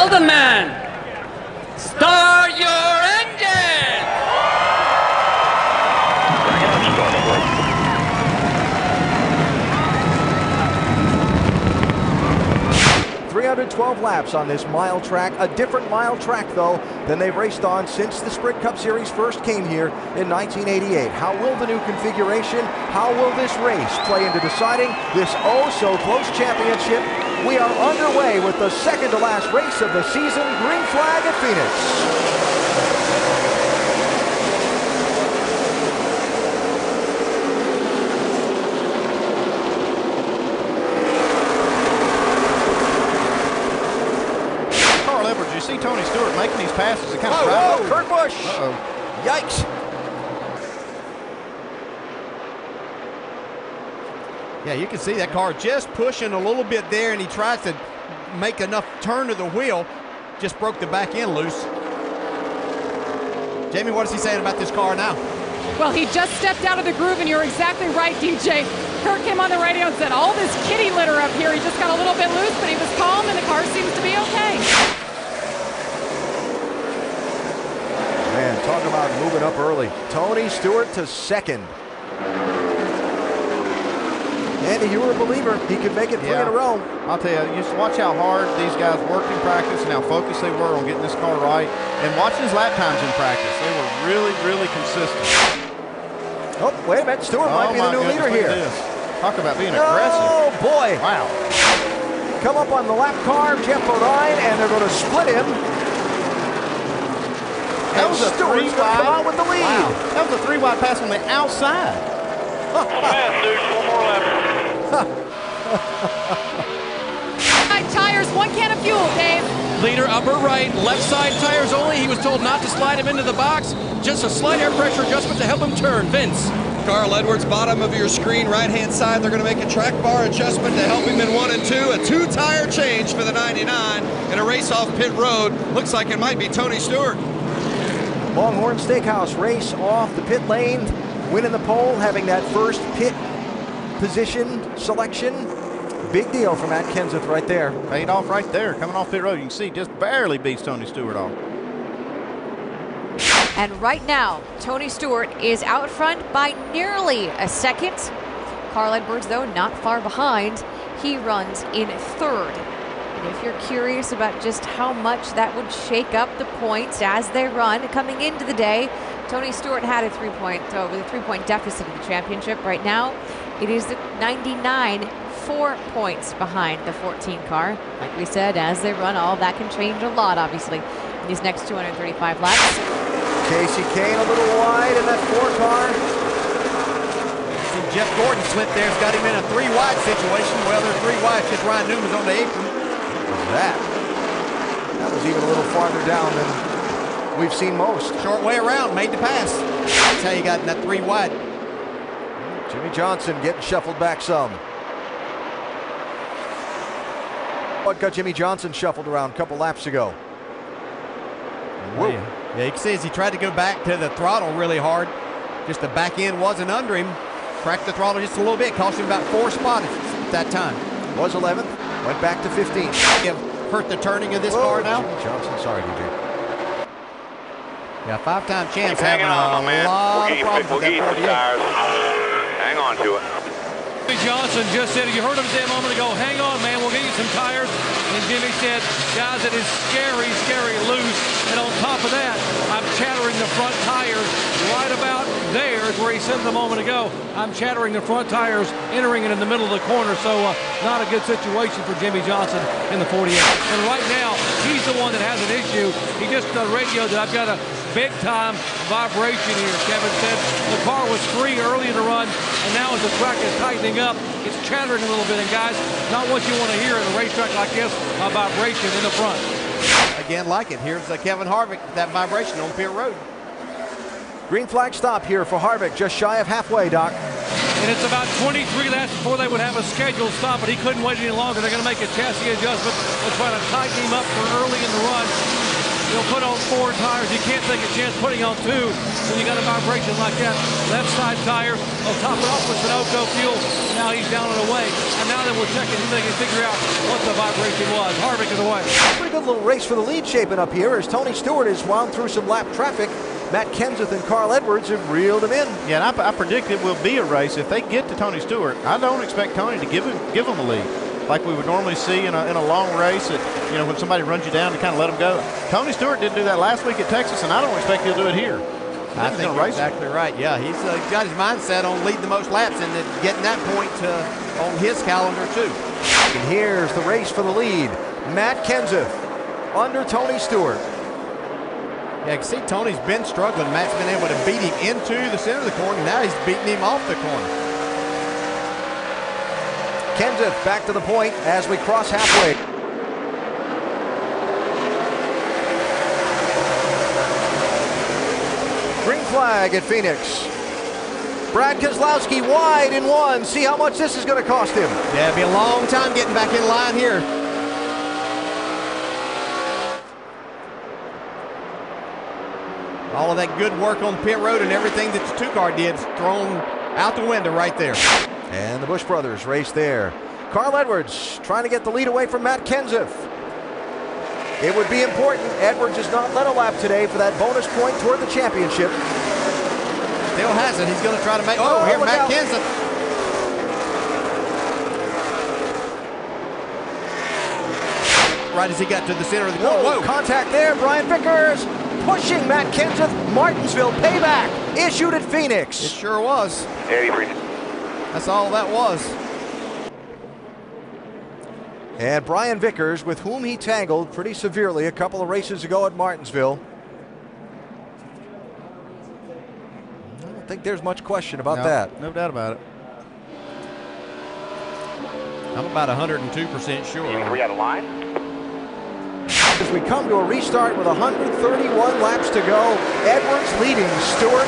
gentlemen, start your engine! 312 laps on this mile track, a different mile track though than they've raced on since the Sprint Cup Series first came here in 1988. How will the new configuration, how will this race play into deciding this oh-so-close championship? We are underway with the second to last race of the season, green flag at Phoenix. You see Tony Stewart making these passes. It kind of Kurt Busch. Yikes. Yeah, you can see that car just pushing a little bit there, and he tries to make enough turn to the wheel. Just broke the back end loose. Jamie, what is he saying about this car now? Well, he just stepped out of the groove, and you're exactly right, DJ. Kurt came on the radio and said, all this kitty litter up here, he just got a little bit loose, but he was calm, and the car seems to be okay. Man, talk about moving up early. Tony Stewart to second. Andy, you were a believer. He could make it three in a row. I'll tell you, just watch how hard these guys worked in practice and how focused they were on getting this car right. And watching his lap times in practice. They were really, really consistent. Oh, wait a minute. Stewart might be the new leader here. Talk about being aggressive. Oh, boy. Wow. Come up on the lap car, Jeff Bodine, and they're going to split him. That was a Stewart's going to come out with the lead. Wow. That was a 3-wide pass on the outside. Fast, dude. One more lap. Tires, 1 can of fuel, Dave. Leader upper right, left side tires only. He was told not to slide him into the box. Just a slight air pressure adjustment to help him turn. Vince. Carl Edwards, bottom of your screen, right-hand side. They're going to make a track bar adjustment to help him in 1 and 2. A 2-tire change for the 99 in a race off pit road. Looks like it might be Tony Stewart. Longhorn Steakhouse race off the pit lane, winning the pole, having that first pit position selection. Big deal for Matt Kenseth right there. Paid off right there, coming off pit road. You can see just barely beats Tony Stewart off. And right now, Tony Stewart is out front by nearly a second. Carl Edwards, though, not far behind. He runs in third. And if you're curious about just how much that would shake up the points as they run coming into the day, Tony Stewart had a 3-point deficit in the championship. Right now, it is the 99, 4 points behind the 14 car. Like we said, as they run, all that can change a lot, obviously, in these next 235 laps. Kasey Kahne a little wide in that 4 car. See Jeff Gordon slip there. It's got him in a 3-wide situation. Well, there's 3 wide. Just Ryan Newman's on the apron. That was even a little farther down than we've seen most. Short way around, made the pass. That's how you got in that 3-wide. Jimmy Johnson getting shuffled back some. What got Jimmy Johnson shuffled around a couple laps ago? Yeah, you can see as he tried to go back to the throttle really hard, just the back end wasn't under him. Cracked the throttle just a little bit, cost him about 4 spots at that time. Was 11th, went back to 15th. Hurt the turning of this car now. Jimmy Johnson, sorry, DJ. Yeah, 5-time champs Keep having hanging on, a man. lot of problems We'll with get you that some 48. tires. Hang on to it. Jimmy Johnson just said, you heard him say a moment ago, hang on, man, we'll get you some tires. And Jimmy said, guys, it is scary, scary loose. And on top of that, I'm chattering the front tires right about there is where he said it a moment ago. I'm chattering the front tires, entering it in the middle of the corner. So not a good situation for Jimmy Johnson in the 48. And right now, he's the one that has an issue. He just radioed that I've got a big-time vibration here. Kevin said the car was free early in the run, and now as the track is tightening up, it's chattering a little bit. And guys, not what you want to hear at a racetrack like this, a vibration in the front. Again, like it. Here's Kevin Harvick, that vibration on pit road. Green flag stop here for Harvick, just shy of halfway, Doc. And it's about 23 laps before they would have a scheduled stop, but he couldn't wait any longer. They're going to make a chassis adjustment. They're trying to tighten him up for early in the run. He'll put on 4 tires. You can't take a chance putting on 2 when you got a vibration like that. Left side tires. He'll top it off with Sunoco fuel. Now he's down and away. And now that we're checking, they can figure out what the vibration was. Harvick is away. Pretty good little race for the lead shaping up here as Tony Stewart has wound through some lap traffic. Matt Kenseth and Carl Edwards have reeled him in. Yeah, and I predict it will be a race. If they get to Tony Stewart, I don't expect Tony to give him a lead like we would normally see in a long race. When somebody runs you down to kind of let them go. Tony Stewart didn't do that last week at Texas, and I don't expect he'll do it here. I think you're exactly right. Yeah, he's got his mindset on leading the most laps and getting that point on his calendar too. And here's the race for the lead. Matt Kenseth under Tony Stewart. Yeah, you can see Tony's been struggling. Matt's been able to beat him into the center of the corner. Now he's beating him off the corner. Kenseth back to the point as we cross halfway. Green flag at Phoenix. Brad Keselowski wide in 1. See how much this is going to cost him. Yeah, it'll be a long time getting back in line here. All of that good work on pit road and everything that the 2-car did is thrown out the window right there. And the Busch brothers race there. Carl Edwards trying to get the lead away from Matt Kenseth. It would be important. Edwards has not led a lap today for that bonus point toward the championship. Still has it. He's going to try to make. Oh, here Matt Kenseth. Right as he got to the center of the corner. Whoa, contact there. Brian Vickers pushing Matt Kenseth. Martinsville payback issued at Phoenix. It sure was. 83. That's all that was. And Brian Vickers, with whom he tangled pretty severely a couple of races ago at Martinsville. I don't think there's much question about that. No doubt about it. I'm about 102% sure. 3 out of line. As we come to a restart with 131 laps to go, Edwards leading Stewart.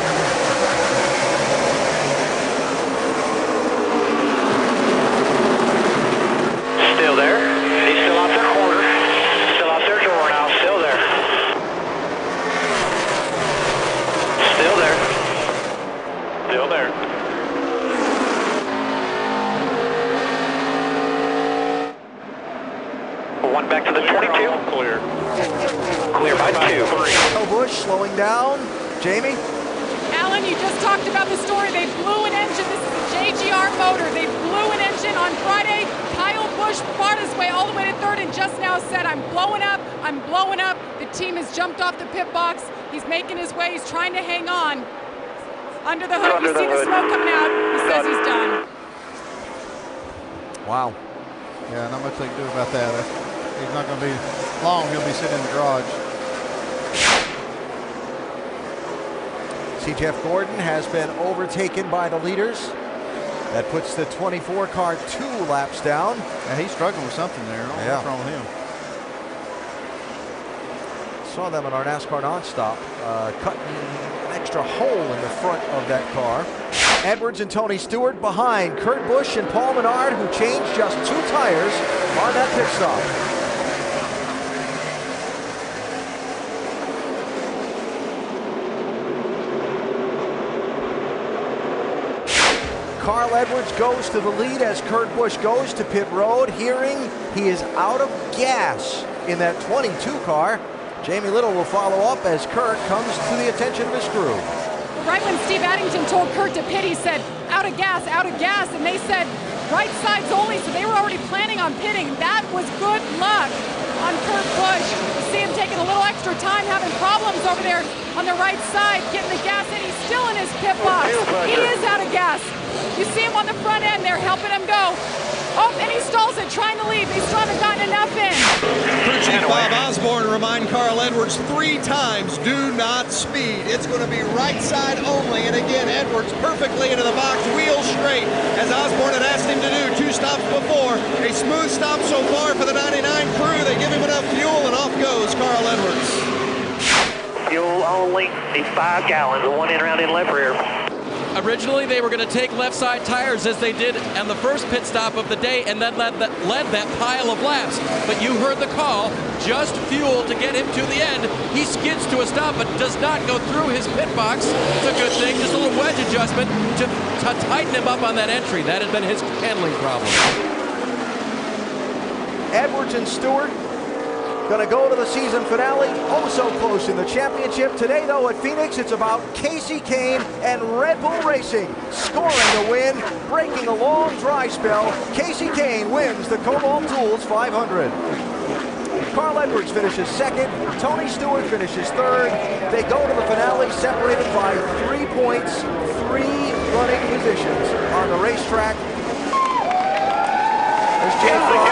Still there. He's still out there corner. Still out there door now. Still there. Still there. Still there. One back to the 22. Clear. Clear by 2. Busch slowing down. Jamie? Alan, you just talked about the story. They blew an engine. This is a JGR motor. They blew an engine on Friday. Kyle Busch fought his way all the way to 3rd and just now said, I'm blowing up. I'm blowing up. The team has jumped off the pit box. He's making his way. He's trying to hang on. Under the hood. You see the smoke coming out. He says he's done. Wow. Yeah, not much they can do about that. He's not going to be long. He'll be sitting in the garage. See, Jeff Gordon has been overtaken by the leaders. That puts the 24 car 2 laps down. Yeah, he's struggling with something there. I don't know what's wrong with him. Saw them in our NASCAR nonstop, cutting an extra hole in the front of that car. Edwards and Tony Stewart behind Kurt Busch and Paul Menard, who changed just 2 tires on that pit stop. Carl Edwards goes to the lead as Kurt Busch goes to pit road, hearing he is out of gas in that 22 car. Jamie Little will follow up as Kurt comes to the attention of his crew. Right when Steve Addington told Kurt to pit, he said, out of gas, and they said, right sides only, so they were already planning on pitting. That was good luck on Kurt Busch. You see him taking a little extra time, having problems over there on the right side, getting the gas in. He's still in his pit box. He is out of gas. You see him on the front end there, helping him go. Oh, and he stalls it, trying to leave. He still hasn't gotten enough in. Crew Chief Bob Osborne remind Carl Edwards 3 times, do not speed. It's going to be right side only. And again, Edwards perfectly into the box, wheel straight, as Osborne had asked him to do 2 stops before. A smooth stop so far for the 99 crew. They give him enough fuel, and off goes Carl Edwards. Fuel only, need 5 gallons, 1 in round in left rear. Originally, they were going to take left side tires as they did on the first pit stop of the day and then led that pile of laps. But you heard the call, just fuel to get him to the end. He skids to a stop but does not go through his pit box. It's a good thing, just a little wedge adjustment to tighten him up on that entry. That has been his handling problem. Edwards and Stewart going to go to the season finale. Oh, so close in the championship. Today, though, at Phoenix, it's about Kasey Kahne and Red Bull Racing scoring the win, breaking a long dry spell. Kasey Kahne wins the Kobalt Tools 500. Carl Edwards finishes second. Tony Stewart finishes third. They go to the finale separated by 3 points, 3 running positions on the racetrack. There's Jay Frost.